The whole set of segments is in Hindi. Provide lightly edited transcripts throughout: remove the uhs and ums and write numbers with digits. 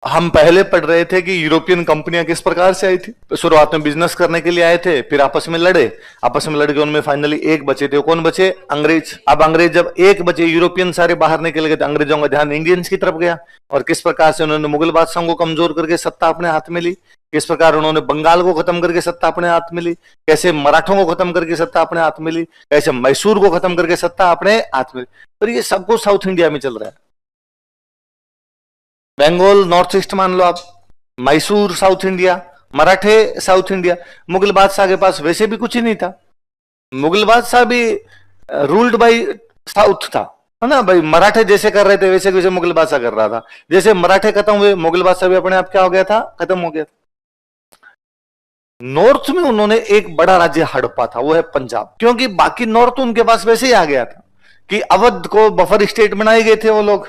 हम पहले पढ़ रहे थे कि यूरोपियन कंपनियां किस प्रकार से आई थी। शुरुआत में बिजनेस करने के लिए आए थे, फिर आपस में लड़े, आपस में लड़के उनमें फाइनली एक बचे थे। कौन बचे? अंग्रेज। अब अंग्रेज जब एक बचे, यूरोपियन सारे बाहर निकल गए, तो अंग्रेजों का ध्यान इंडियंस की तरफ गया। और किस प्रकार से उन्होंने मुगल बादशाहों को कमजोर करके सत्ता अपने हाथ में ली, किस प्रकार उन्होंने बंगाल को खत्म करके सत्ता अपने हाथ में ली, कैसे मराठों को खत्म करके सत्ता अपने हाथ में ली, कैसे मैसूर को खत्म करके सत्ता अपने हाथ में ली। पर ये सब कुछ साउथ इंडिया में चल रहा है। बंगाल नॉर्थ ईस्ट मान लो आप, मैसूर साउथ इंडिया, मराठे साउथ इंडिया। मुगल बादशाह के पास वैसे भी कुछ ही नहीं था। मुगल बादशाह भी रूल्ड बाय साउथ था, है ना भाई। मराठे जैसे कर रहे थे वैसे वैसे मुगल बादशाह कर रहा था। जैसे मराठे खत्म हुए, मुगल बादशाह भी अपने आप क्या हो गया था? खत्म हो गया था। नॉर्थ में उन्होंने एक बड़ा राज्य हड़पा था, वो है पंजाब। क्योंकि बाकी नॉर्थ उनके पास वैसे ही आ गया था कि अवध को बफर स्टेट बनाए गए थे वो लोग।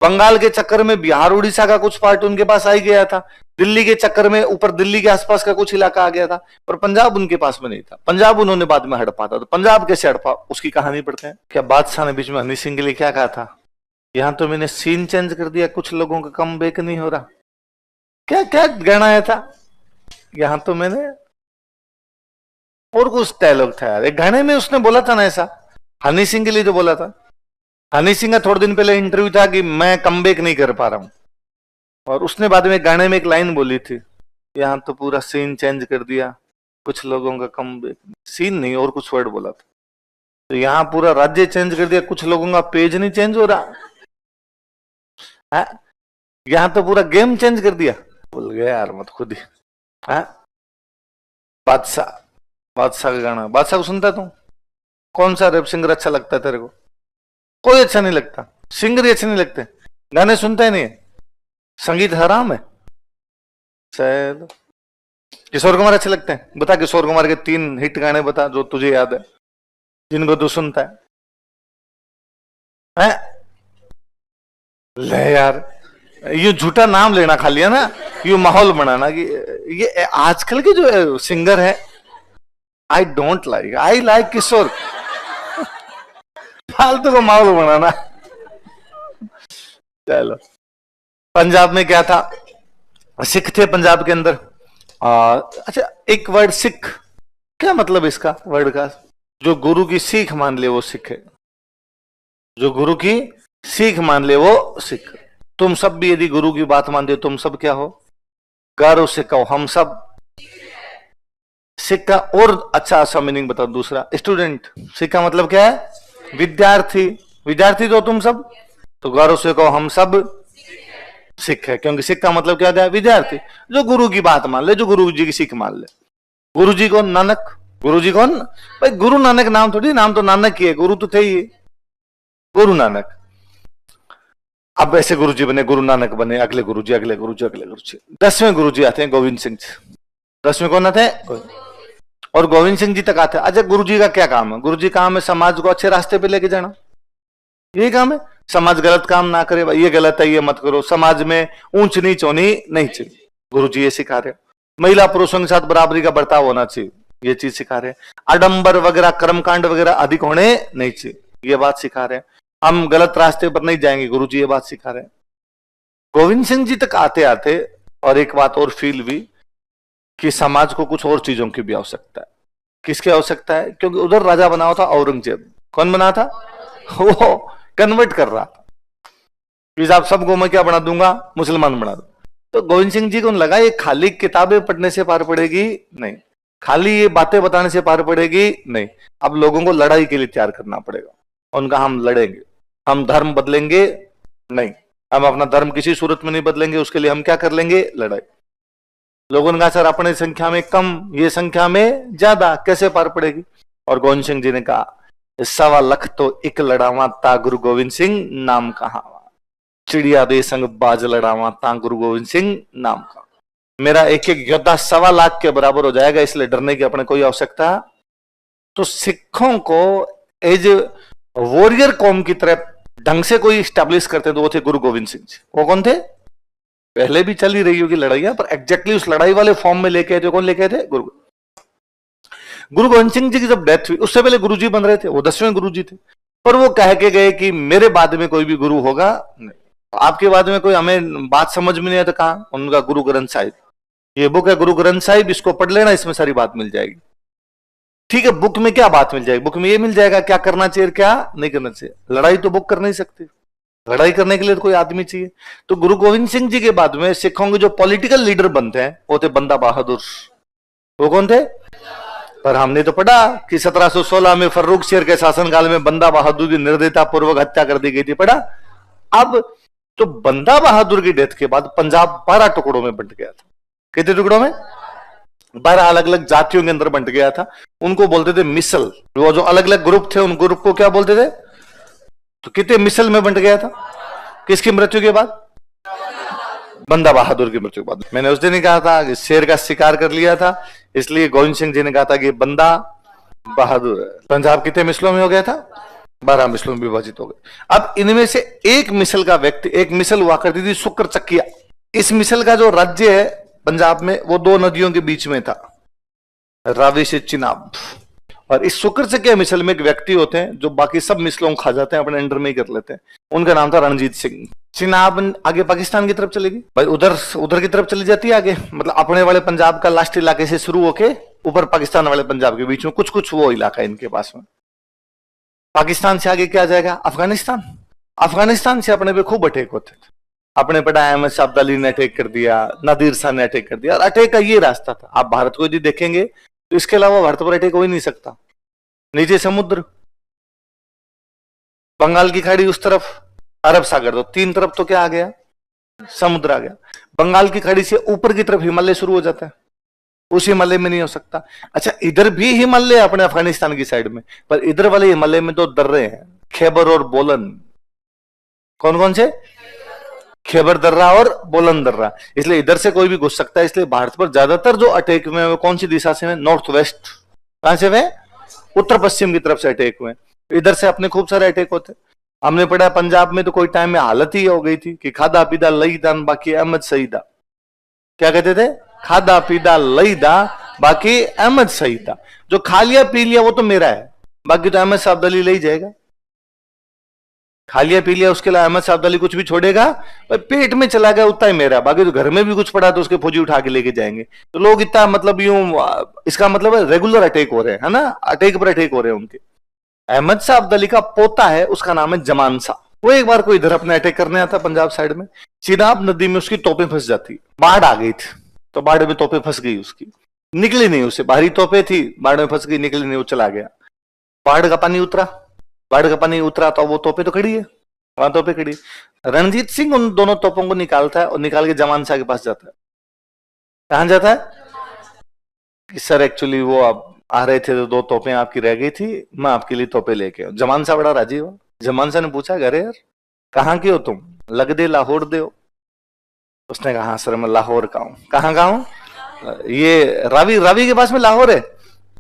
बंगाल के चक्कर में बिहार उड़ीसा का कुछ पार्ट उनके पास आ गया था। दिल्ली के चक्कर में ऊपर दिल्ली के आसपास का कुछ इलाका आ गया था, पर पंजाब उनके पास में नहीं था। पंजाब उन्होंने बाद में हड़पा था। तो पंजाब कैसे हड़पा, उसकी कहानी पढ़ते हैं। क्या बादशाह ने बीच में हनी सिंह के लिए क्या कहा था? यहां तो मैंने सीन चेंज कर दिया, कुछ लोगों का कम बैक नहीं हो रहा। क्या क्या गणाया था? यहां तो मैंने और कुछ डायलॉग था यार, एक गाने में उसने बोला था ना ऐसा, हनी सिंह के लिए जो बोला था। हनी सिंह का थोड़े दिन पहले इंटरव्यू था कि मैं कमबैक नहीं कर पा रहा हूं, और उसने बाद में गाने में एक लाइन बोली थी, यहां तो पूरा सीन चेंज कर दिया, कुछ लोगों का कमबैक। सीन नहीं, और कुछ वर्ड बोला था। तो यहां पूरा राज्य चेंज कर दिया, कुछ लोगों का पेज नहीं चेंज हो रहा है? यहां तो पूरा गेम चेंज कर दिया। बोल गया यार मत खुद ही। बादशाह, बादशाह का गाना, बादशाह को सुनता तू? कौन सा रैप सिंगर अच्छा लगता है तेरे को? कोई अच्छा नहीं लगता, सिंगर ही अच्छे नहीं लगते, गाने सुनता ही नहीं है, संगीत हराम है। शायद किशोर कुमार अच्छे लगते हैं? बता किशोर कुमार के 3 हिट गाने बता जो तुझे याद है, जिनको तू सुनता है? ले यार, ये झूठा नाम लेना खाली है ना, ये माहौल बनाना कि ये आजकल के जो सिंगर है, I don't like, I like Kishore. फालतू को माहौल बनाना। चलो, पंजाब में क्या था? सिख थे पंजाब के अंदर। अच्छा, एक वर्ड सिख, क्या मतलब इसका वर्ड का? जो गुरु की सीख मान ले वो सिख है। जो गुरु की सीख मान ले वो सिख। तुम सब भी यदि गुरु की बात मानते हो, तुम सब क्या हो? गर्व से कहो हम सब सिख का। और अच्छा सा मीनिंग बताओ दूसरा, स्टूडेंट। सिख का मतलब क्या है? विद्यार्थी। विद्यार्थी तो तुम सब, तो गौरव से कहो हम सब सिख है, क्योंकि सिख का मतलब क्या है? विद्यार्थी। जो गुरु की बात मान ले, जो गुरु जी की सीख मान ले। गुरु जी कौन? नानक। गुरु जी कौन भाई? गुरु नानक नाम थोड़ी, नाम तो नानक ही है, गुरु तो थे ही गुरु नानक। अब ऐसे गुरु जी बने, गुरु नानक बने, अगले गुरु जी, अगले गुरु जी, अगले गुरु जी। 10वें गुरु जी आते हैं गोविंद सिंह जी। 10वें कौन आते हैं? और गोविंद सिंह जी तक आते हैं। अच्छा, गुरु जी का क्या काम है? गुरु जी काम है समाज को अच्छे रास्ते पे लेके जाना, यही काम है। समाज गलत काम ना करे, भाई ये गलत है ये मत करो, समाज में ऊंच नीच होनी नहीं चाहिए, गुरु जी ये सिखा रहे। महिला पुरुषों के साथ बराबरी का बर्ताव होना चाहिए, ये चीज सिखा रहे। आडंबर वगैरह कर्मकांड वगैरह अधिक होने नहीं चाहिए, ये बात सिखा रहे हैं। हम गलत रास्ते पर नहीं जाएंगे, गुरु जी ये बात सिखा रहे हैं। गोविंद सिंह जी तक आते आते और एक बात और फील हुई कि समाज को कुछ और चीजों की भी आवश्यकता है। किसकी आवश्यकता है? क्योंकि उधर राजा बना हुआ था औरंगजेब। कौन बना था? वो कन्वर्ट कर रहा था कि आप सबको मैं क्या बना दूंगा? मुसलमान बना दूंगा। तो गोविंद सिंह जी को लगा ये खाली किताबें पढ़ने से पार पड़ेगी नहीं, खाली ये बातें बताने से पार पड़ेगी नहीं, अब लोगों को लड़ाई के लिए तैयार करना पड़ेगा। उनका हम लड़ेंगे, हम धर्म बदलेंगे नहीं, हम अपना धर्म किसी सूरत में नहीं बदलेंगे, उसके लिए हम क्या कर लेंगे? लड़ाई। लोगों ने कहा सर अपने संख्या में कम, ये संख्या में ज्यादा, कैसे पार पड़ेगी? और गोविंद सिंह जी ने कहा 1.25 लाख तो एक लड़ावा ता गुरु गोविंद सिंह नाम कहावा, चिड़िया दे संग बाज लड़ावा ता गुरु गोविंद सिंह नाम का। मेरा एक एक योद्धा 1.25 लाख के बराबर हो जाएगा, इसलिए डरने की अपने कोई आवश्यकता। तो सिखों को एज वॉरियर कौम की तरह ढंग से कोई स्टैब्लिश करते तो वो थे गुरु गोविंद सिंह जी। वो कौन थे? पहले भी चली रही होगी लड़ाइयां, पर एग्जैक्टली उस लड़ाई वाले फॉर्म में लेके आए थे। कौन लेके आए थे? गुरु गोविंद सिंह जी की जब डेथ हुई, उससे पहले गुरु जी बन रहे थे, वो 10वें गुरु जी थे, पर वो कह के गए कि मेरे बाद में कोई भी गुरु होगा नहीं। तो आपके बाद में कोई हमें बात समझ में नहीं आता, कहा उनका गुरु ग्रंथ साहिब, ये बुक है गुरु ग्रंथ साहिब, इसको पढ़ लेना, इसमें सारी बात मिल जाएगी। ठीक है, बुक में क्या बात मिल जाएगी? बुक में ये मिल जाएगा क्या करना चाहिए क्या नहीं करना चाहिए। लड़ाई तो बुक कर नहीं सकती, लड़ाई करने के लिए तो कोई आदमी चाहिए। तो गुरु गोविंद सिंह जी के बाद में सिखों के जो पॉलिटिकल लीडर बनते हैं वो थे बंदा बहादुर। वो कौन थे? पर हमने तो पढ़ा कि 1716 में फर्रुख शेर के शासनकाल में बंदा बहादुर की निर्दयता पूर्वक हत्या कर दी गई थी, पढ़ा। अब तो बंदा बहादुर की डेथ के बाद पंजाब 12 टुकड़ों में बंट गया था। कितने टुकड़ों में? 12 अलग अलग जातियों के अंदर बंट गया था। उनको बोलते थे मिसल। वो जो अलग अलग ग्रुप थे उन ग्रुप को क्या बोलते थे? तो कितने मिसल में बंट गया था? किसकी मृत्यु के बाद? बंदा बहादुर की मृत्यु के बाद। मैंने उस दिन ही कहा था कि शेर का शिकार कर लिया था, इसलिए गोविंद सिंह जी ने कहा था कि बंदा बहादुर। पंजाब कितने मिसलों में हो गया था? 12 मिसलों में विभाजित हो गए। अब इनमें से एक मिसल का व्यक्ति, एक मिसल हुआ करती थी शुक्र चक्किया। इस मिसल का जो राज्य है पंजाब में वो 2 नदियों के बीच में था, रावी से चिनाब। और इस शुक्र चक्किया मिसल में एक व्यक्ति होते हैं जो बाकी सब मिसलों को खा जाते हैं, अपने अंडर में ही कर लेते हैं। उनका नाम था रणजीत सिंह। चिनाब आगे पाकिस्तान की तरफ चलेगी भाई, उधर की तरफ चली जाती है आगे, मतलब अपने वाले पंजाब का लास्ट इलाके से शुरू होके ऊपर पाकिस्तान वाले पंजाब के बीच में कुछ कुछ वो इलाका है इनके पास में। पाकिस्तान से आगे क्या जाएगा? अफगानिस्तान। अफगानिस्तान से अपने पे खूब अटैक होते थे। अपने पढ़ा अहमद शाह अब्दाली ने अटैक कर दिया, नादिर शाह ने अटैक कर दिया, और अटैक का ये रास्ता था। आप भारत को यदि देखेंगे तो इसके अलावा भारत पर अटैक हो ही नहीं सकता। नीचे समुद्र, बंगाल की खाड़ी उस तरफ, अरब सागर, तो 3 तरफ तो क्या आ गया? समुद्र आ गया। बंगाल की खाड़ी से ऊपर की तरफ हिमालय शुरू हो जाता है, उस हिमालय में नहीं हो सकता। अच्छा, इधर भी हिमालय अपने अफगानिस्तान की साइड में, पर इधर वाले हिमालय में 2 दर्रे हैं, खैबर और बोलन। कौन कौन से? खैबर दर्रा और बोलन दर्रा। इसलिए इधर से कोई भी घुस सकता है। इसलिए भारत पर ज्यादातर जो अटैक में कौन सी दिशा से हुए? North west. कहां से हुए? उत्तर पश्चिम की तरफ से अटैक हुए। इधर से अपने खूब सारे अटैक होते। हमने पढ़ा पंजाब में तो कोई टाइम में हालत ही हो गई थी कि खादा पीदा लई दान बाकी अहमद शहीदा। क्या कहते थे? खादा पीदा लई दा बाकी अहमद शहीदा। जो खा लिया पी लिया वो तो मेरा है, बाकी तो अहमद साहब अली ले जाएगा। खा लिया पी लिया उसके लिए अहमद साहब अली कुछ भी छोड़ेगा, पर पेट में चला गया उतना ही मेरा, बाकी तो घर में भी कुछ पड़ा तो उसके फौजी उठा के लेके जाएंगे। तो लोग इतना मतलब यूं, इसका मतलब है रेगुलर अटैक हो रहे हैं, है ना, अटैक पर अटैक हो रहे हैं उनके। अहमद साहब अली का पोता है, उसका नाम है जमान शाह। वो एक बार कोई इधर अपने अटैक करने आता पंजाब साइड में, चिनाब नदी में उसकी तोपें फंस जाती, बाढ़ आ गई थी तो बाढ़ में तोपें फंस गई उसकी, निकली नहीं, उसे भारी तोपें थी, बाढ़ में फंस गई, निकली नहीं, वो चला गया। बाढ़ का पानी उतरा, बाढ़ का पानी उतरा तो वो तोपें तो खड़ी है, वहां तोपें खड़ी। रणजीत सिंह उन दोनों तोपों को निकालता है और निकाल के जमान शाह के पास जाता है। कहां जाता है कि सर एक्चुअली वो आप आ रहे थे तो 2 तोपें आपकी रह गई थी, मैं आपके लिए तोपें लेके आऊं। जमान शाह बड़ा राजी हुआ। जमान शाह ने पूछा, अरे यार कहाँ के हो तुम? लग दे लाहौर दे हो। उसने कहा हाँ सर मैं लाहौर का हूँ। कहाँ का हूँ? ये रावी, रावी के पास में लाहौर है।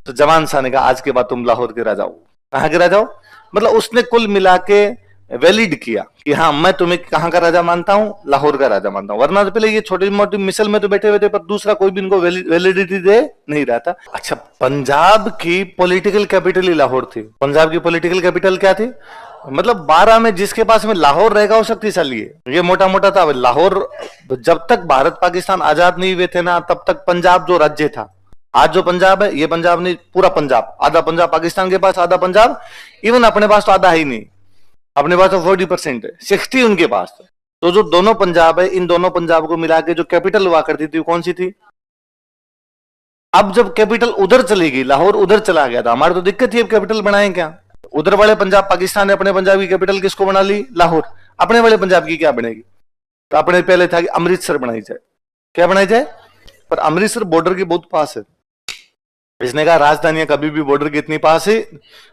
तो जमान शाह ने कहा आज के बाद तुम लाहौर के राजा हो। कहाँ के राजा हो? मतलब उसने कुल मिला के वैलिड किया कि हाँ मैं तुम्हें कहाँ का राजा मानता हूँ, लाहौर का राजा मानता हूँ। वरना तो पहले ये छोटी मोटी मिसल में तो बैठे हुए थे, पर दूसरा कोई भी इनको वैलिडिटी दे नहीं रहा था। अच्छा, पंजाब की पॉलिटिकल कैपिटल ही लाहौर थी। पंजाब की पॉलिटिकल कैपिटल क्या थी? मतलब 12 में जिसके पास में लाहौर रहेगा वो शक्तिशाली है। ये मोटा मोटा था। लाहौर जब तक भारत पाकिस्तान आजाद नहीं हुए थे ना, तब तक पंजाब जो राज्य था, आज जो पंजाब है ये पंजाब नहीं, पूरा पंजाब, आधा पंजाब पाकिस्तान के पास, आधा पंजाब इवन अपने पास तो आधा ही नहीं, अपने पास तो 40% है, 60 उनके पास। तो जो दोनों पंजाब है, इन दोनों पंजाब को मिला के जो कैपिटल हुआ करती थी कौन सी थी? अब जब कैपिटल उधर चली गई, लाहौर उधर चला गया था, हमारी तो दिक्कत थी अब कैपिटल बनाएं क्या। उधर वाले पंजाब पाकिस्तान ने अपने पंजाब की कैपिटल किसको बना ली? लाहौर। अपने वाले पंजाब की क्या बनेगी? तो अपने पहले था कि अमृतसर बनाई जाए। क्या बनाई जाए? पर अमृतसर बॉर्डर के बहुत पास है। इसने कहा राजधानी कभी भी बॉर्डर के इतनी पास है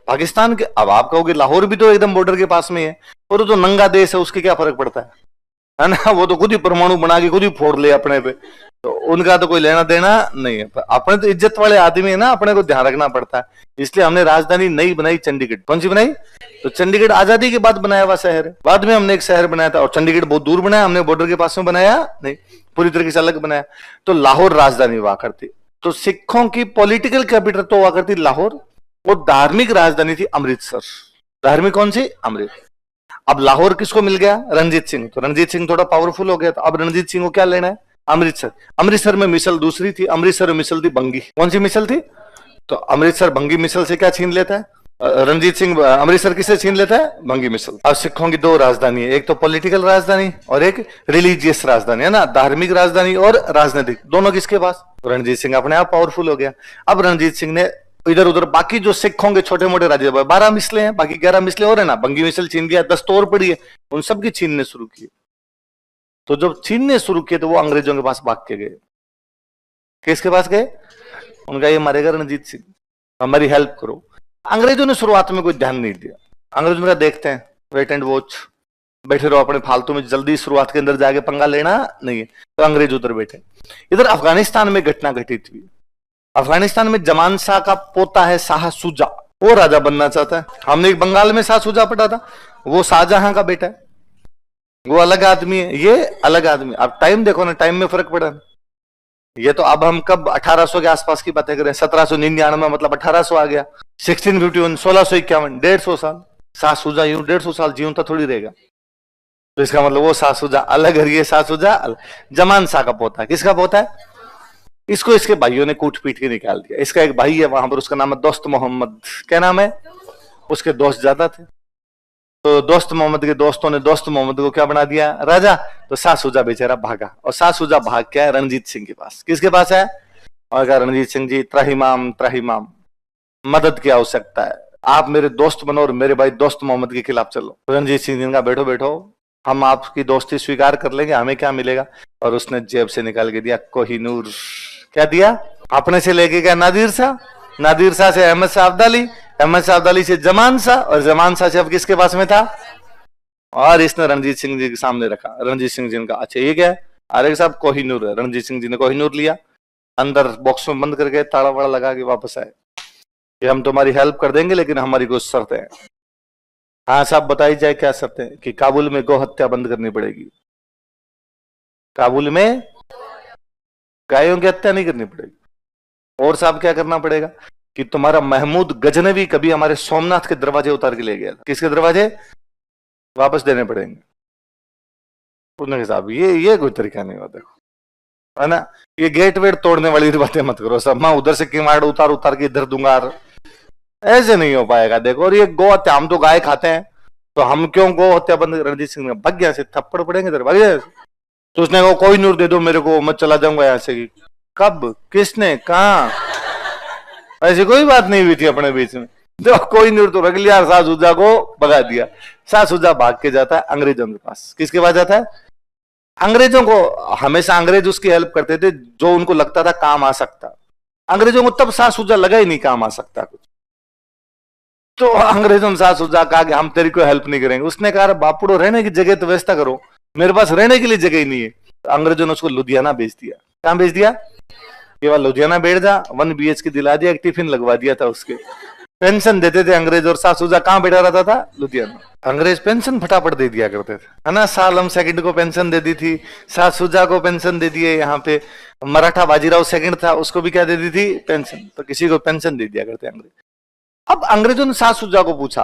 पाकिस्तान के। अब आप कहोगे लाहौर भी तो एकदम बॉर्डर के पास में है, और वो तो नंगा देश है, उसके क्या फर्क पड़ता है ना, वो तो खुद ही परमाणु बना के खुद ही फोड़ ले अपने पे, तो उनका तो कोई लेना देना नहीं है। अपने तो इज्जत वाले आदमी है ना, अपने को ध्यान रखना पड़ता है। इसलिए हमने राजधानी नई बनाई चंडीगढ़। कौन सी बनाई? तो चंडीगढ़ आजादी के बाद बनाया हुआ शहर है। बाद में हमने एक शहर बनाया था, और चंडीगढ़ बहुत दूर बनाया हमने, बॉर्डर के पास में बनाया नहीं, पूरी तरीके से अलग बनाया। तो लाहौर राजधानी हुआ करती। तो सिखों की पॉलिटिकल कैपिटल तो हुआ करती लाहौर, और धार्मिक राजधानी थी अमृतसर। धार्मिक कौन सी? अमृतसर। अब लाहौर किसको मिल गया? रणजीत सिंह। तो रणजीत सिंह थोड़ा पावरफुल हो गया, तो अब रणजीत सिंह को क्या लेना है? अमृतसर। अमृतसर में मिसल दूसरी थी, अमृतसर में मिसल थी बंगी। कौन सी मिसल थी? तो अमृतसर बंगी मिसल से क्या छीन लेता है रणजीत सिंह? अमृतसर किसे छीन लेता है? बंगी मिसल। अब सिखों की दो राजधानी है, एक तो पॉलिटिकल राजधानी और एक रिलीजियस राजधानी, है ना, धार्मिक राजधानी और राजनीतिक, दोनों किसके पास? रणजीत सिंह अपने आप पावरफुल हो गया। अब रणजीत सिंह ने इधर उधर बाकी जो सिख होंगे छोटे मोटे राज्य, 12 मिसले हैं, बाकी 11 मिसले और है ना, बंगी मिसल छीन गया, 10 तो और पड़ी है, उन सबकी छीनने शुरू किए। तो जब छीनने शुरू किए तो वो अंग्रेजों के पास भाग के गए। किसके पास गए? उनका ये मारेगा रणजीत सिंह, हमारी हेल्प करो। अंग्रेजों ने शुरुआत में कोई ध्यान नहीं दिया। अंग्रेजों ने कहा देखते हैं, वेट एंड वॉच, बैठे रहो अपने फालतू में, जल्दी शुरुआत के अंदर जाके पंगा लेना नहीं है। तो अंग्रेज उधर बैठे। इधर अफगानिस्तान में घटना घटित हुई। अफगानिस्तान में जमान शाह का पोता है शाह सुजा, वो राजा बनना चाहता है। हमने एक बंगाल में शाह सुजा पढ़ा था, वो शाहजहां का बेटा है, वो अलग आदमी है, ये अलग आदमी। अब टाइम देखो ना, टाइम में फर्क पड़ा। ये तो अब हम कब 1800 के आसपास की बातें करें, 1799 मतलब 1800 आ गया, 1651 1651, 150 साल। शाह सुजा यूं 150 साल जीवन तो थोड़ी रहेगा। तो इसका मतलब वो शाह सुजा अलग है, ये शाह सुजा अलग। जमान शाह का पोता है। किसका पोता है? इसको इसके भाइयों ने कूट पीट के निकाल दिया। इसका एक भाई है वहां पर, उसका नाम है दोस्त मोहम्मद। क्या नाम है? उसके दोस्त ज्यादा थे, तो दोस्त मोहम्मद के दोस्तों ने दोस्त मोहम्मद को क्या बना दिया? राजा। तो शाह सुजा बेचारा भागा, और शाह सुजा भाग क्या है? रणजीत सिंह के पास। किसके पास है? और कहा रणजीत सिंह जी, त्राहिमाम त्राहिमाम, मदद की आवश्यकता है, आप मेरे दोस्त बनो और मेरे भाई दोस्त मोहम्मद के खिलाफ चलो। रणजीत सिंह जी ने कहा बैठो बैठो, हम आपकी दोस्ती स्वीकार कर लेंगे, हमें क्या मिलेगा? और उसने जेब से निकाल के दिया कोहिनूर। क्या दिया? अपने से लेके गया नादिर शाह, नादिर शाह से अहमद शाह अब्दाली, अहमद शाह अब्दाली से जमान शाह, और जमान शाह से अब किसके पास में था? और इसने रणजीत सिंह जी के सामने रखा। रणजीत सिंह जी ने कहा अच्छा ये क्या है? अरे साहब कोहिनूर है। रणजीत सिंह जी ने कोहिनूर लिया, अंदर बॉक्स में बंद करके ताला वाड़ा लगा के वापस आए कि हम तुम्हारी हेल्प कर देंगे, लेकिन हमारी कुछ शर्त है। हाँ साहब बताई जाए क्या शर्त है? कि काबुल में गौ हत्या बंद करनी पड़ेगी, काबुल में गायों की हत्या नहीं करनी पड़ेगी। और साहब क्या करना पड़ेगा? कि तुम्हारा महमूद गजनवी कभी हमारे सोमनाथ के दरवाजे उतार के ले गया था, किसके दरवाजे? वापस देने पड़ेंगे। उन्होंने साहब ये कोई तरीका नहीं होता, देखो है ना, ये गेट वेट तोड़ने वाली बातें मत करो सब, मैं उधर से किमाड़ उतार उतार के इधर दूंगा, ऐसे नहीं हो पाएगा। देखो, और ये गौ हत्या, हम तो गाय खाते हैं, तो हम क्यों गौ हत्या बंद? रणजीत सिंह ने भाग गया से, थप्पड़ पड़ेंगे इधर, भाग गया। तो उसने कहा कोई नूर दे दो मेरे को, मैं चला जाऊंगा यहाँ से। कब? किसने? कहा? ऐसी कोई बात नहीं हुई थी अपने बीच में। तो कोई नूर तो रख लिया, शाह सुजा को भगा दिया। शाह सुजा भाग के जाता है अंग्रेजों के पास। किसके पास जाता है? अंग्रेजों को हमेशा अंग्रेज उसकी हेल्प करते थे जो उनको लगता था काम आ सकता। अंग्रेजों को तब शाह सुजा लगा ही नहीं काम आ सकता कुछ, तो अंग्रेजों ने शाह सुजा कहा कि हम तेरी कोई हेल्प नहीं करेंगे। उसने कहा बापुड़ो रहने की जगह तो व्यवस्था करो, मेरे पास रहने के लिए जगह ही नहीं है। तो अंग्रेजों ने उसको लुधियाना भेज दिया। कहां भेज दिया? केवल लुधियाना बैठ जा, 1 BHK दिला दिया, एक टिफिन लगवा दिया था उसके। पेंशन देते थे अंग्रेज, और शाह सुजा कहां बैठा रहता था? लुधियाना। अंग्रेज पेंशन फटाफट दे दिया करते थे, है ना। सालम सेकंड को पेंशन दे दी थी, शाह सुजा को पेंशन दे दिए। यहाँ पे मराठा बाजीराव सेकंड था, उसको भी क्या दे दी थी? पेंशन। तो किसी को पेंशन दे दिया करते अंग्रेज। अब अंग्रेजों ने शाह सुजा को पूछा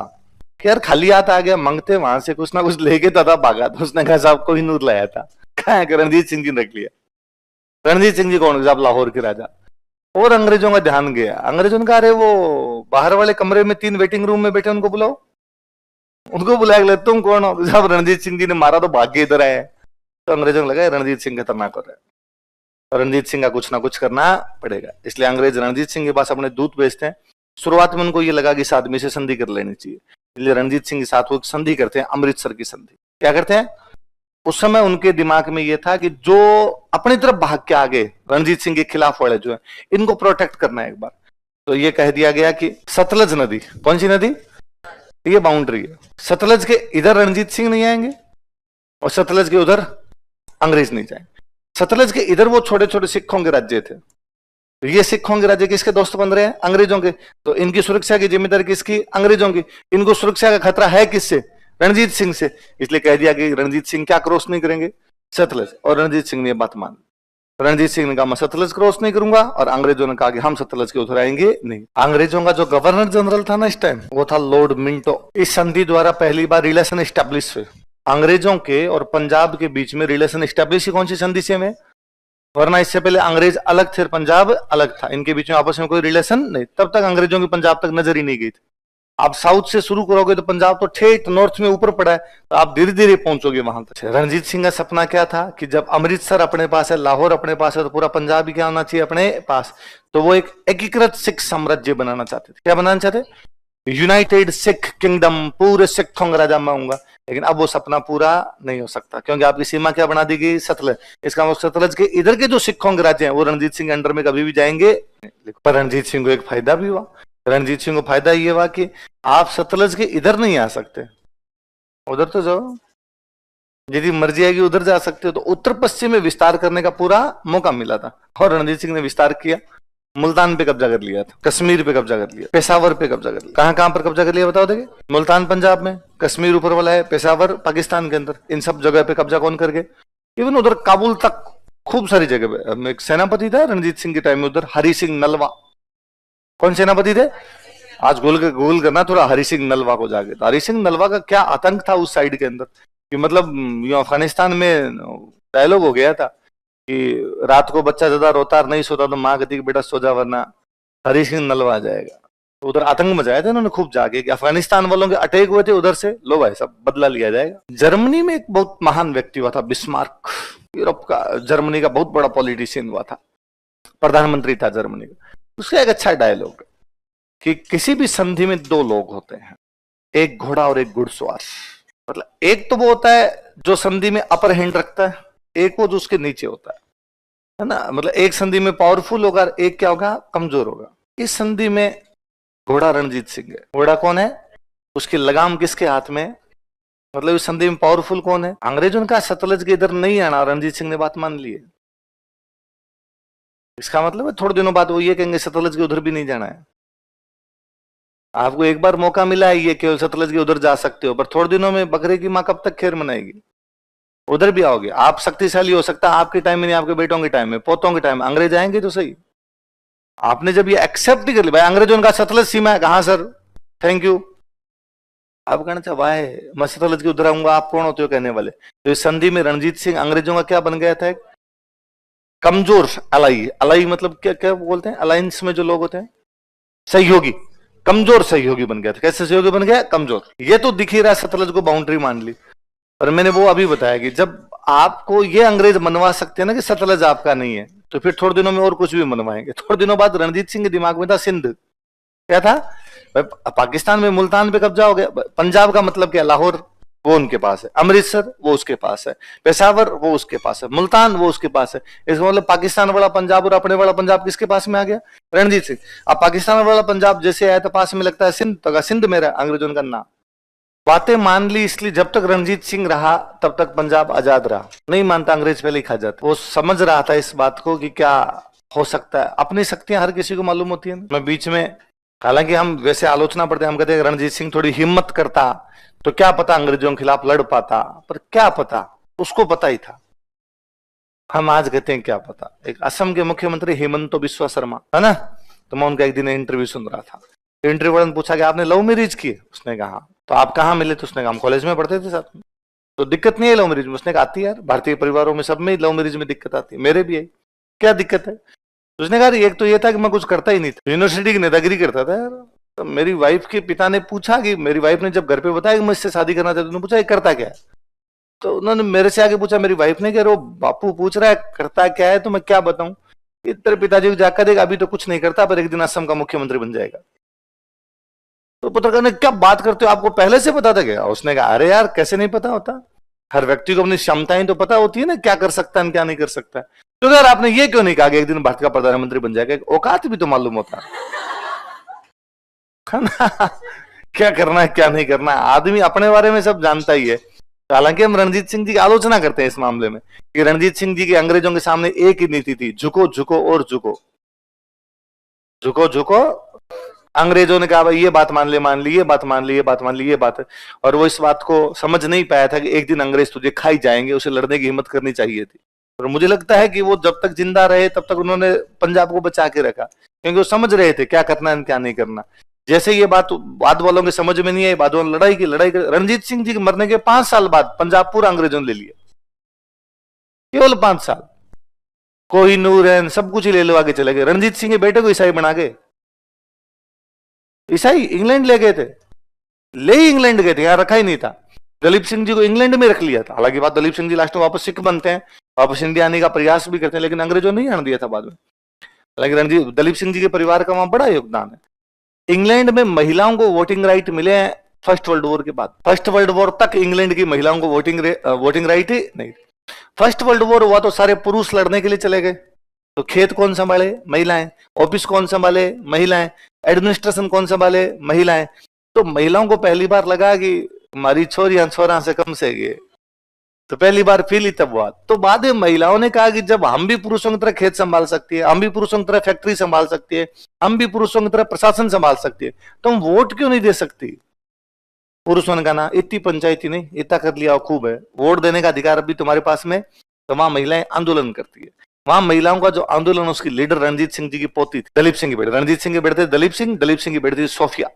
कि यार खाली हाथ आ गया, मांगते वहां से कुछ ना कुछ लेके था भागा। तो उसने कहा साहब कोहिनूर लाया था। कहा रणजीत सिंह जी ने रख लिया। रणजीत सिंह जी कौन? साहब लाहौर के राजा। और अंग्रेजों का ध्यान गया। अंग्रेजों ने कहा अरे वो बाहर वाले कमरे में 3 वेटिंग रूम में बैठे, उनको बुलाओ। उनको बुलाया, तुम कौन हो? साहब रणजीत सिंह जी ने मारा तो भाग के इधर आए। तो अंग्रेजों को लगा रणजीत सिंह खतरनाक हो रहा है, रणजीत सिंह का कुछ ना कुछ करना पड़ेगा। इसलिए अंग्रेज रणजीत सिंह के पास अपने दूत भेजते हैं। शुरुआत में उनको ये लगा कि इस आदमी से संधि कर लेनी चाहिए, इसलिए रणजीत सिंह के साथ वो संधि करते हैं, अमृतसर की संधि। क्या करते हैं? उस समय उनके दिमाग में ये था कि जो अपनी तरफ भाग के आगे रणजीत सिंह के खिलाफ वाले जो है, इनको प्रोटेक्ट करना है एक बार। तो ये कह दिया गया कि सतलज नदी, कौन सी नदी? ये बाउंड्री है, सतलज के इधर रणजीत सिंह नहीं आएंगे और सतलज के उधर अंग्रेज नहीं जाएंगे। सतलज के इधर वो छोटे छोटे सिखों के राज्य थे, तो ये सिखों के राज्य किसके दोस्त बन रहे हैं? अंग्रेजों के। तो इनकी सुरक्षा की जिम्मेदारी किसकी? अंग्रेजों की। इनको सुरक्षा का खतरा है किससे? रणजीत सिंह से। इसलिए कह दिया कि रणजीत सिंह क्या क्रॉस नहीं करेंगे? सतलज। और रणजीत सिंह ने बात मान। रणजीत सिंह ने कहा मैं सतलज क्रॉस नहीं करूंगा, और अंग्रेजों ने कहा कि हम सतलज के उधर आएंगे नहीं। अंग्रेजों का जो गवर्नर जनरल था ना इस टाइम, वो था लॉर्ड मिंटो। इस संधि द्वारा पहली बार रिलेशन स्टैब्लिश हुए अंग्रेजों के और पंजाब के बीच में। रिलेशन स्टैब्लिश कौन सी संधि से में, वरना इससे पहले अंग्रेज अलग थे, पंजाब अलग था, इनके बीच में आपस में कोई रिलेशन नहीं। तब तक अंग्रेजों की पंजाब तक नजर ही नहीं गई थी। आप साउथ से शुरू करोगे तो पंजाब तो ठेठ नॉर्थ में ऊपर पड़ा है, तो आप धीरे धीरे पहुंचोगे वहां तक। रणजीत सिंह का सपना क्या था कि जब अमृतसर अपने पास है, लाहौर अपने पास है, तो पूरा पंजाब भी क्या होना चाहिए अपने पास। तो वो एक एकीकृत सिख साम्राज्य बनाना चाहते थे। क्या बनाना चाहते, यूनाइटेड सिख किंगडम, पूरे सिखों का राजा मैं होऊंगा। लेकिन अब वो सपना पूरा नहीं हो सकता, क्योंकि आपकी सीमा क्या बना दी गई, सतलज। इसका मतलब सतलज के इधर के जो सिखों के राज्य हैं वो रणजीत सिंह के अंडर में कभी भी जाएंगे। पर रणजीत सिंह को एक फायदा भी हुआ। रणजीत सिंह को फायदा ये हुआ कि आप सतलज के इधर नहीं आ सकते, उधर तो जाओ, यदि मर्जी आएगी उधर जा सकते हो। तो उत्तर पश्चिम में विस्तार करने का पूरा मौका मिला था, और रणजीत सिंह ने विस्तार किया। मुल्तान पे कब्जा कर लिया था, कश्मीर पे कब्जा कर लिया, पेशावर पे कब्जा कर लिया। कहां कहां पर कब्जा कर लिया बताओ देखिए। मुल्तान पंजाब में, कश्मीर ऊपर वाला है, पेशावर पाकिस्तान के अंदर। इन सब जगह पे कब्जा कौन कर गए, इवन उधर काबुल तक खूब सारी जगह पे। एक सेनापति था रणजीत सिंह के टाइम में उधर, हरि सिंह नलवा। कौन सेनापति थे, आज गूगल करना थोड़ा, हरि सिंह नलवा को जाके। तो हरि सिंह नलवा का क्या आतंक था उस साइड के अंदर कि मतलब अफगानिस्तान में डायलॉग हो गया था कि रात को बच्चा ज्यादा रोता नहीं सोता तो माँ कहती कि बेटा सो जा वरना हरि सिंह नलवा आ जाएगा। तो उधर आतंक मचाया था उन्होंने खूब जाके कि अफगानिस्तान वालों के अटैक हुए थे उधर से, लो भाई सब बदला लिया जाएगा। जर्मनी में एक बहुत महान व्यक्ति हुआ था बिस्मार्क, यूरोप का, जर्मनी का बहुत बड़ा पॉलिटिशियन हुआ था, प्रधानमंत्री था जर्मनी का। उसका एक अच्छा डायलॉग कि किसी भी संधि में दो लोग होते हैं, एक घोड़ा और एक घुड़सवार। मतलब एक तो वो होता है जो संधि में अपर हैंड रखता है, एक वो जो उसके नीचे होता है ना। मतलब एक संधि में पावरफुल होगा, एक क्या होगा, कमजोर होगा। इस संधि में घोड़ा रणजीत सिंह है। घोड़ा कौन है, उसकी लगाम किसके हाथ में, मतलब इस संधि में पावरफुल कौन है। अंग्रेजों का सतलज के इधर नहीं आना, रणजीत सिंह ने बात मान ली है। इसका मतलब है थोड़े दिनों बाद वो ये कहेंगे सतलज के उधर भी नहीं जाना है। आपको एक बार मौका मिला है ये केवल सतलज के उधर जा सकते हो, पर थोड़े दिनों में बकरे की माँ कब तक खैर मनाएगी, उधर भी आओगे। आप शक्तिशाली हो सकता है आपके टाइम में नहीं, आपके बेटों के टाइम में, पोतों के टाइम में अंग्रेज आएंगे तो सही। आपने जब ये एक्सेप्ट ही कर लिया, भाई अंग्रेजों का सतलज सीमा है, कहा सर थैंक यू, आप कहना चाहे भाई मैं सतलज के उधर आऊंगा, आप कौन होते हो कहने वाले। तो इस संधि में रणजीत सिंह अंग्रेजों का क्या बन गया था, कमजोर अलाई। अलाई मतलब क्या क्या बोलते हैं, अलायंस में जो लोग होते हैं सहयोगी, कमजोर सहयोगी बन गया था। कैसे सहयोगी बन गया, कमजोर। ये तो दिख ही रहा है, सतलज को बाउंड्री मान ली। और मैंने वो अभी बताया कि जब आपको ये अंग्रेज मनवा सकते हैं ना कि सतलज आपका नहीं है, तो फिर थोड़े दिनों में और कुछ भी मनवाएंगे। थोड़े दिनों बाद रणजीत सिंह के दिमाग में था सिंध। क्या था, पाकिस्तान में मुल्तान पे कब्जा हो गया। पंजाब का मतलब क्या, लाहौर वो उनके पास है, अमृतसर वो उसके पास है, पेशावर वो उसके पास है, मुल्तान वो उसके पास है। इसका मतलब पाकिस्तान वाला पंजाब और अपने वाला पंजाब किसके पास में आ गया, रणजीत सिंह। अब पाकिस्तान वाला पंजाब जैसे आया तो पास में लगता है सिंध, तो सिंध मेरा, अंग्रेजों का नाम। बातें मान ली इसलिए जब तक रणजीत सिंह रहा तब तक पंजाब आजाद रहा। नहीं मानता अंग्रेज पहले ही खा जाता। वो समझ रहा था इस बात को कि क्या हो सकता है। अपनी शक्तियां हर किसी को मालूम होती है। मैं बीच में, हालांकि हम वैसे आलोचना पढ़ते हैं, हम कहते हैं रणजीत सिंह थोड़ी हिम्मत करता तो क्या पता अंग्रेजों के खिलाफ लड़ पाता, पर क्या पता, उसको पता ही था। हम आज कहते हैं क्या पता। एक असम के मुख्यमंत्री हेमंत बिस्वा शर्मा है ना, तो मैं उनका एक दिन इंटरव्यू सुन रहा था। इंटरव्यू वाले ने पूछा कि आपने लव मैरिज की, उसने कहा। तो आप कहाँ मिले, तो उसने कहा हम कॉलेज में पढ़ते थे साथ में। तो दिक्कत नहीं है लव मैरिज में, उसने कहा आती है यार, भारतीय परिवारों में सब में लव मैरिज में दिक्कत आती है, मेरे भी आई, क्या दिक्कत है। उसने कहा एक तो ये था कि मैं कुछ करता ही नहीं था, यूनिवर्सिटी की नेतागिरी करता था यार। तो मेरी वाइफ के पिता ने पूछा कि, मेरी वाइफ ने जब घर पे बताया कि मैं इससे शादी करना चाहती हूँ, उन्होंने पूछा ये करता क्या है। तो उन्होंने मेरे से आगे पूछा, मेरी वाइफ ने, कि वो बापू पूछ रहा है करता क्या है, तो मैं क्या बताऊं। तेरे पिताजी को जाकर देगा, अभी तो कुछ नहीं करता, पर एक दिन असम का मुख्यमंत्री बन जाएगा। तो पत्रकार ने, क्या बात करते हो, आपको पहले से पता था क्या। उसने कहा अरे यार कैसे नहीं पता होता, हर व्यक्ति को अपनी क्षमताएं तो पता होती है ना, क्या कर सकता है क्या नहीं कर सकता है। तो यार आपने ये क्यों नहीं कहा कि एक दिन भारत का प्रधानमंत्री बन जाएगा, औकात भी तो मालूम होता है ना, क्या करना है क्या नहीं करना है। आदमी अपने बारे में सब जानता ही है। हालांकि हम रणजीत सिंह जी की आलोचना करते हैं इस मामले में कि रणजीत सिंह जी की अंग्रेजों के सामने एक ही नीति थी, झुको झुको और झुको, झुको झुको। अंग्रेजों ने कहा भाई ये बात मान ली, ये बात मान ली, ये बात मान ली, ये बात है। और वो इस बात को समझ नहीं पाया था कि एक दिन अंग्रेज तुझे खाई जाएंगे, उसे लड़ने की हिम्मत करनी चाहिए थी। और मुझे लगता है कि वो जब तक जिंदा रहे तब तक उन्होंने पंजाब को बचा के रखा, क्योंकि वो समझ रहे थे क्या करना है क्या नहीं करना। जैसे ये बात बाद वालों के समझ में नहीं आई, बाद वालों लड़ाई रणजीत सिंह जी के मरने के 5 साल बाद पंजाब पूरा अंग्रेजों ने ले लिया, केवल 5 साल। कोहिनूर है, सब कुछ ही ले लो, आगे चले गए। रणजीत सिंह के बेटे को ईसाई बना गए, ईसाई इंग्लैंड ले गए थे, ले ही इंग्लैंड गए थे, यहां रखा ही नहीं था। दलीप सिंह जी को इंग्लैंड में रख लिया था, हालांकि बात दलीप सिंह जी लास्ट में वापस सिख बनते हैं, वापस इंडिया आने का प्रयास भी करते हैं, लेकिन अंग्रेजों ने नहीं आने दिया था बाद में। हालांकि रणजीत दलीप सिंह जी के परिवार का वहां बड़ा योगदान है। इंग्लैंड में महिलाओं को वोटिंग राइट मिले हैं फर्स्ट वर्ल्ड वॉर के बाद। फर्स्ट वर्ल्ड वॉर तक इंग्लैंड की महिलाओं को वोटिंग राइट ही नहीं। फर्स्ट वर्ल्ड वॉर हुआ तो सारे पुरुष लड़ने के लिए चले गए, तो खेत कौन संभाले? महिलाएं। ऑफिस कौन संभाले? महिलाएं। एडमिनिस्ट्रेशन कौन संभाले? महिलाएं। तो महिलाओं को पहली बार लगा कि हमारी छोरियां छोरा से कम से गए, तो पहली बार फील ही तब हुआ। तो बाद में महिलाओं ने कहा कि जब हम भी पुरुषों की तरह खेत संभाल सकती है, हम भी पुरुषों की तरह फैक्ट्री संभाल सकती है, हम भी पुरुषों की तरह प्रशासन संभाल सकती है, तो हम वोट क्यों नहीं दे सकती? पुरुषों ने कहा ना, इतनी पंचायती नहीं, इतना कर लिया खूब है, वोट देने का अधिकार अभी तुम्हारे पास में। तो वहां महिलाएं आंदोलन करती है। वहां महिलाओं का जो आंदोलन, उसकी लीडर रणजीत सिंह जी की पोती थी, दलीप सिंह की बेटे। रणजीत सिंह के बेटे थे दलीप सिंह की बेटी थी सोफिया।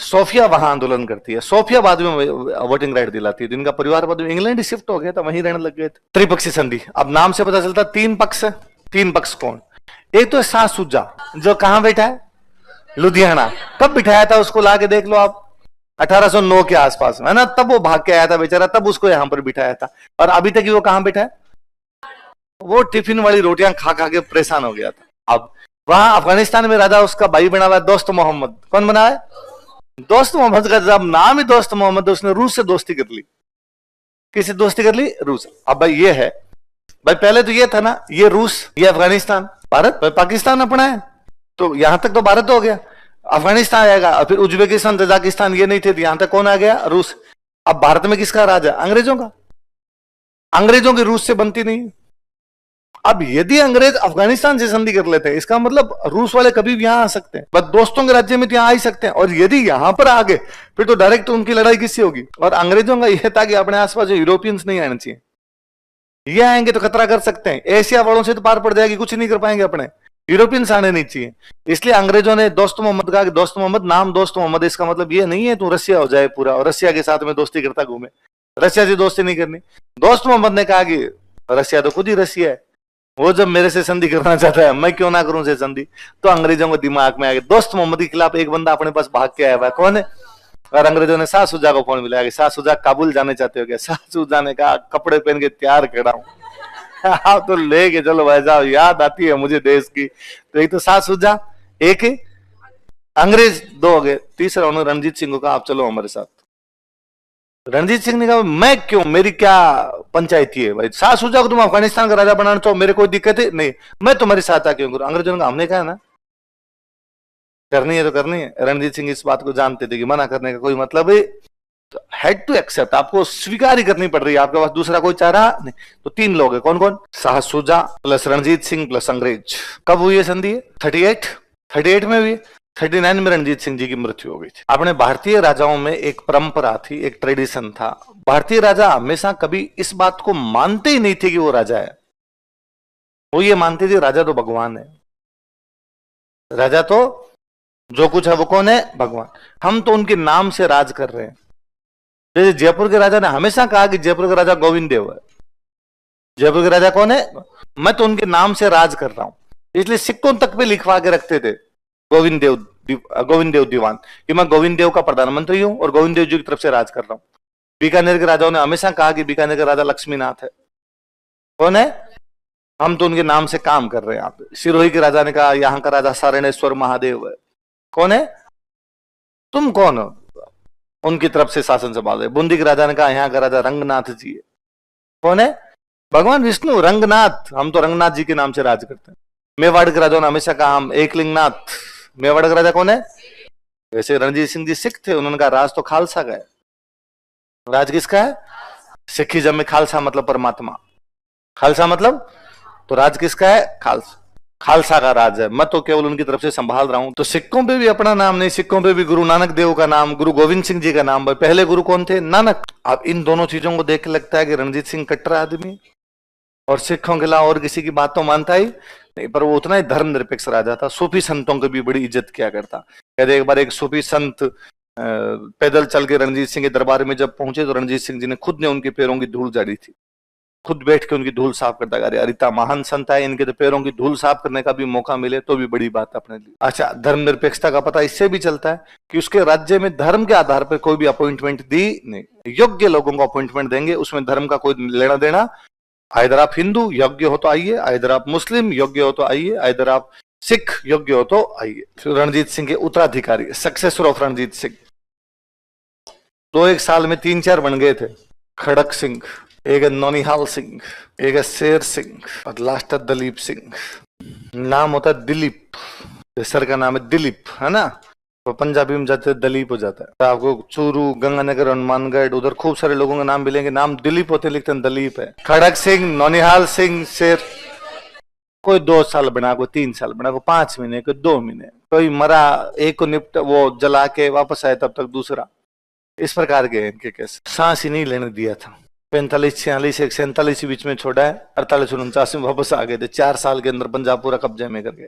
सोफिया वहां आंदोलन करती है। सोफिया बाद में वोटिंग राइट दिलाती है। जिनका परिवार बाद में इंग्लैंड ही शिफ्ट हो गया था, वहीं रहने लग गए थे। त्रिपक्षीय संधि, अब नाम से पता चलता 3 पक्ष है। 3 पक्ष कौन? एक तो शाह सुजा, जो कहां बैठा है? लुधियाना। कब बिठाया था उसको? ला के देख लो आप, 1809 के आसपास है ना, तब वो भाग के आया था बेचारा, तब उसको यहां पर बिठाया था। और अभी तक वो कहां बैठा है? वो टिफिन वाली रोटियां खा खा के परेशान हो गया था। अब वहां अफगानिस्तान में राजा उसका भाई बना हुआ है दोस्त मोहम्मद। कौन बना है? दोस्त मोहम्मद का जब नाम ही दोस्त मोहम्मद, उसने रूस से दोस्ती कर ली। किसी दोस्ती कर ली? रूस। अब भाई ये है, भाई पहले तो ये था ना, ये रूस, ये अफगानिस्तान, भारत, भाई पाकिस्तान अपना है, तो यहां तक तो भारत हो गया। अफगानिस्तान आएगा, फिर उज्बेकिस्तान, तजाकिस्तान, ये नहीं थे, यहां तक कौन आ गया? रूस। अब भारत में किसका राज है? अंग्रेजों का। अंग्रेजों की रूस से बनती नहीं। अब यदि अंग्रेज अफगानिस्तान से संधि कर लेते हैं, इसका मतलब रूस वाले कभी भी यहां आ सकते हैं, बस दोस्तों के राज्य में तो यहां आ ही सकते हैं। और यदि यहां पर आ गए फिर तो डायरेक्ट उनकी लड़ाई किससे होगी? और अंग्रेजों का यह था कि अपने आसपास जो यूरोपियंस नहीं आने चाहिए, ये आएंगे तो खतरा कर सकते हैं। एशिया वालों से तो पार पड़ जाएगी, कुछ नहीं कर पाएंगे अपने, यूरोपियंस आने नहीं चाहिए। इसलिए अंग्रेजों ने दोस्त मोहम्मद कहा कि दोस्त मोहम्मद, नाम दोस्त मोहम्मद, इसका मतलब ये नहीं है तू रसिया हो जाए पूरा और रसिया के साथ में दोस्ती करता घूमे, रसिया से दोस्ती नहीं करनी। दोस्त मोहम्मद ने कहा कि रसिया तो खुद ही रसिया है, वो जब मेरे से संधि करना चाहता है, मैं क्यों ना करूं से संधि। तो अंग्रेजों को दिमाग में आ गया, दोस्त मोहम्मद के खिलाफ एक बंदा अपने पास भाग के आया हुआ है, कौन है? और अंग्रेजों ने शाह सुजा को फोन मिलाया कि शाह सुजा काबुल जाने चाहते हो क्या? शाह सुजा ने कहा कपड़े पहन के तैयार खड़ा हूं, आप तो लेके चलो भाई साहब, याद आती है मुझे देश की। तो एक तो शाह सुजा, एक अंग्रेज, 2 हो गए। तीसरा उन्होंने रणजीत सिंह को कहा आप चलो हमारे साथ। रणजीत सिंह ने कहा मैं क्यों, मेरी क्या पंचायती है भाई, शाह सुजा को तुम अफगानिस्तान का राजा बनाना चाहो, मेरे कोई दिक्कत है नहीं, मैं तुम्हारी सहायता क्यों करूं। अंग्रेजों ने कहा हमने कहा ना करनी है तो करनी है। रणजीत सिंह इस बात को जानते थे कि मना करने का कोई मतलब है, तो हैड टू एक्सेप्ट, आपको स्वीकार ही करनी पड़ रही है, आपके पास दूसरा कोई चारा नहीं। तो 3 लोग है, कौन कौन? शाह सुजा प्लस रणजीत सिंह प्लस अंग्रेज। कब हुई है संधि? 38 में हुई। 39 में रणजीत सिंह जी की मृत्यु हो गई थी। अपने भारतीय राजाओं में एक परंपरा थी, एक ट्रेडिशन था, भारतीय राजा हमेशा कभी इस बात को मानते ही नहीं थे कि वो राजा है, वो ये मानते थे राजा तो भगवान है, राजा तो जो कुछ है वो कौन है? भगवान। हम तो उनके नाम से राज कर रहे हैं। जैसे जयपुर के राजा ने हमेशा कहा कि जयपुर का राजा गोविंद देव है, जयपुर के राजा कौन है? मैं तो उनके नाम से राज कर रहा हूं। इसलिए सिक्कों तक पे लिखवा के रखते थे गोविंद देव दीवान, कि मैं गोविंद देव का प्रधानमंत्री हूं और गोविंद देव जी की तरफ से राज कर रहा हूं। बीकानेर के राजाओं ने हमेशा कहा कि बीकानेर का राजा लक्ष्मीनाथ है, कौन है? हम तो उनके नाम से काम कर रहे हैं। आप सिरोही के राजा ने कहा यहां का राजा सारणेश्वर महादेव है, कौन है? तुम कौन हो? उनकी तरफ से शासन संभाल रहे। बूंदी के राजा ने कहा यहाँ का राजा रंगनाथ जी है, कौन है? भगवान विष्णु, रंगनाथ, हम तो रंगनाथ जी के नाम से राज करते हैं। मेवाड़ के राजाओं ने हमेशा कहा हम एकलिंगनाथ, मेवाड़ का राजा कौन है? वैसे रणजीत सिंह जी सिख थे, उन्होंने कहा राज तो खालसा का है। राज किसका है? सिखिज्म में खालसा मतलब परमात्मा, खालसा मतलब, तो राज किसका है? खालसा का राज है, मैं तो केवल उनकी तरफ से संभाल रहा हूं। तो सिक्कों पे भी अपना नाम नहीं, सिक्कों पे भी गुरु नानक देव का नाम, गुरु गोविंद सिंह जी का नाम। पहले गुरु कौन थे? नानक। अब इन दोनों चीजों को देख के लगता है कि रणजीत सिंह कट्टर आदमी और सिखों के अलावा और किसी की बात तो मानता ही नहीं, पर वो उतना ही धर्मनिरपेक्ष राजा था। सूफी संतों की भी बड़ी इज्जत किया करता। कहते एक बार एक सूफी संत पैदल चल के रणजीत सिंह के दरबार में जब पहुंचे तो रणजीत सिंह जी ने खुद ने उनके पैरों की धूल झाड़ी थी, खुद बैठ के उनकी धूल साफ करता। अरे अरिता महान संत है, इनके तो पैरों की धूल साफ करने का भी मौका मिले तो भी बड़ी बात अपने लिए। अच्छा, धर्मनिरपेक्षता का पता इससे भी चलता है कि उसके राज्य में धर्म के आधार पर कोई भी अपॉइंटमेंट दी नहीं, योग्य लोगों को अपॉइंटमेंट देंगे, उसमें धर्म का कोई लेना देना। आइदर आप हिंदू योग्य हो तो आइए, आइदर आप मुस्लिम योग्य हो तो आइए, आइदर आप सिख योग्य हो तो आइए। रणजीत सिंह के उत्तराधिकारी, सक्सेसर ऑफ रणजीत सिंह, तो एक साल में 3-4 बन गए थे। खड़क सिंह, एक है नौनिहाल सिंह, एक है शेर सिंह और लास्ट है दलीप सिंह। नाम होता है दिलीप, सर का नाम है दिलीप, है ना, तो पंजाबी में जाते दलीप हो जाता है। तो आपको चूरू, गंगानगर, हनुमानगढ़ उधर खूब सारे लोगों के नाम मिलेंगे, नाम दिलीप होते लिखते हैं दलीप है। खड़क सिंह, नौनिहाल सिंह, शेर, कोई 2 साल बना, कोई 3 साल बना, कोई 5 महीने, कोई 2 महीने, कोई मरा, एक को निपट वो जला के वापस आए तब तक दूसरा। इस प्रकार के इनके केस। सांस ही नहीं लेने दिया था। 45, 46, 47 बीच में छोड़ा है, 48, 49 में वापस आ गए थे। 4 साल के अंदर पंजाब पूरा कब्जे में करके।